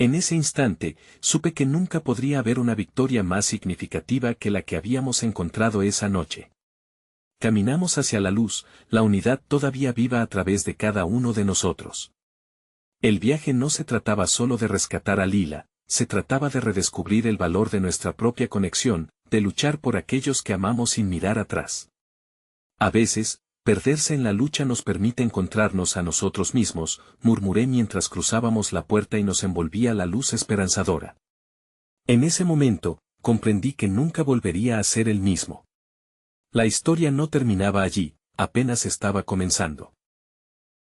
Speaker 1: En ese instante, supe que nunca podría haber una victoria más significativa que la que habíamos encontrado esa noche. Caminamos hacia la luz, la unidad todavía viva a través de cada uno de nosotros. El viaje no se trataba solo de rescatar a Lila, se trataba de redescubrir el valor de nuestra propia conexión, de luchar por aquellos que amamos sin mirar atrás. A veces, perderse en la lucha nos permite encontrarnos a nosotros mismos, murmuré mientras cruzábamos la puerta y nos envolvía la luz esperanzadora. En ese momento, comprendí que nunca volvería a ser el mismo. La historia no terminaba allí, apenas estaba comenzando.